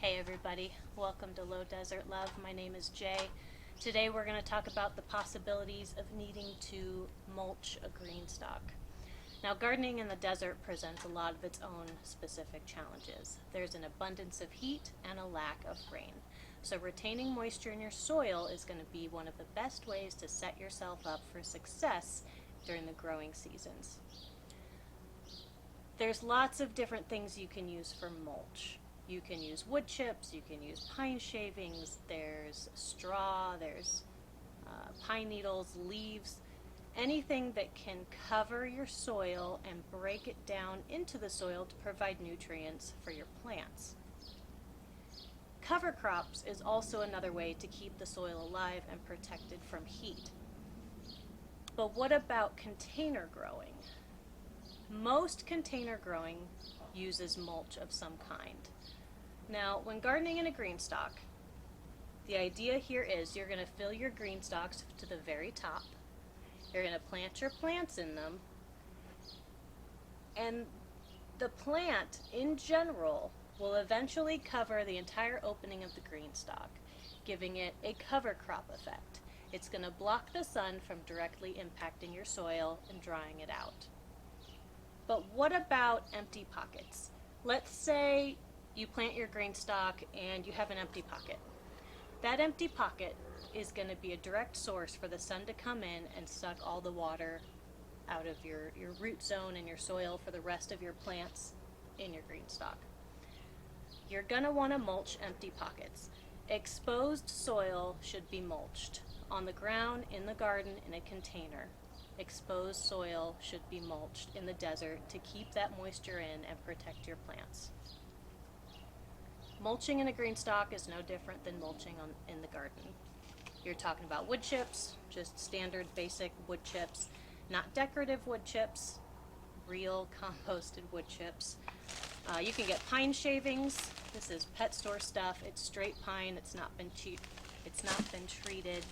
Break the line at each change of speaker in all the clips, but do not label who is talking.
Hey everybody, welcome to Low Desert Love. My name is Jay. Today we're going to talk about the possibilities of needing to mulch a greenstalk. Now, gardening in the desert presents a lot of its own specific challenges. There's an abundance of heat and a lack of rain. So retaining moisture in your soil is going to be one of the best ways to set yourself up for success during the growing seasons. There's lots of different things you can use for mulch. You can use wood chips, you can use pine shavings, there's straw, there's pine needles, leaves, anything that can cover your soil and break it down into the soil to provide nutrients for your plants. Cover crops is also another way to keep the soil alive and protected from heat. But what about container growing? Most container growing uses mulch of some kind. Now, when gardening in a greenstalk, the idea here is you're going to fill your greenstalks to the very top. You're going to plant your plants in them, and the plant in general will eventually cover the entire opening of the greenstalk, giving it a cover crop effect. It's going to block the sun from directly impacting your soil and drying it out. But what about empty pockets? Let's say you plant your greenstalk and you have an empty pocket. That empty pocket is going to be a direct source for the sun to come in and suck all the water out of your root zone and your soil for the rest of your plants in your greenstalk. You're going to want to mulch empty pockets. Exposed soil should be mulched. On the ground, in the garden, in a container. Exposed soil should be mulched in the desert to keep that moisture in and protect your plants. Mulching in a greenstalk is no different than mulching in the garden. You're talking about wood chips, just standard basic wood chips, not decorative wood chips, real composted wood chips. You can get pine shavings. This is pet store stuff. It's straight pine. It's not been treated.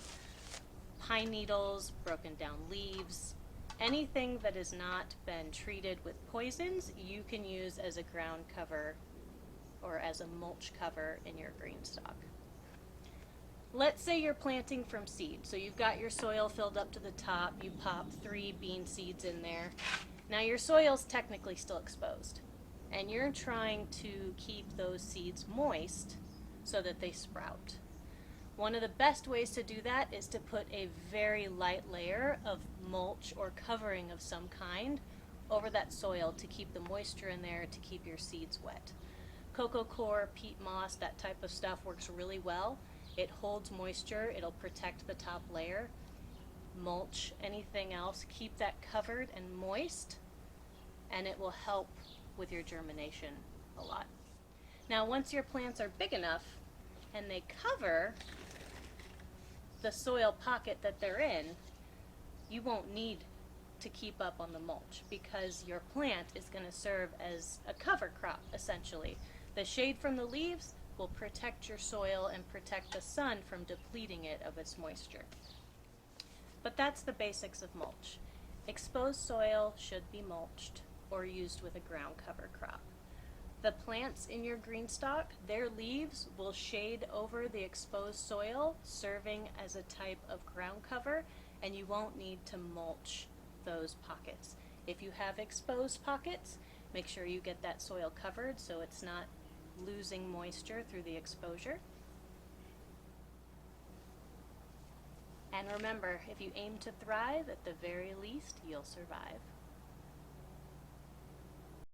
Pine needles, broken down leaves, anything that has not been treated with poisons, you can use as a ground cover or as a mulch cover in your greenstalk. Let's say you're planting from seed. So you've got your soil filled up to the top, you pop 3 bean seeds in there. Now your soil's technically still exposed, and you're trying to keep those seeds moist so that they sprout. One of the best ways to do that is to put a very light layer of mulch or covering of some kind over that soil to keep the moisture in there, to keep your seeds wet. Cocoa coir, peat moss, that type of stuff works really well. It holds moisture, it'll protect the top layer. Mulch, anything else, keep that covered and moist, and it will help with your germination a lot. Now, once your plants are big enough and they cover the soil pocket that they're in, you won't need to keep up on the mulch because your plant is going to serve as a cover crop, essentially. The shade from the leaves will protect your soil and protect the sun from depleting it of its moisture. But that's the basics of mulch. Exposed soil should be mulched or used with a ground cover crop. The plants in your greenstalk, their leaves will shade over the exposed soil, serving as a type of ground cover, and you won't need to mulch those pockets. If you have exposed pockets, make sure you get that soil covered so it's not losing moisture through the exposure. And remember, if you aim to thrive, at the very least, you'll survive.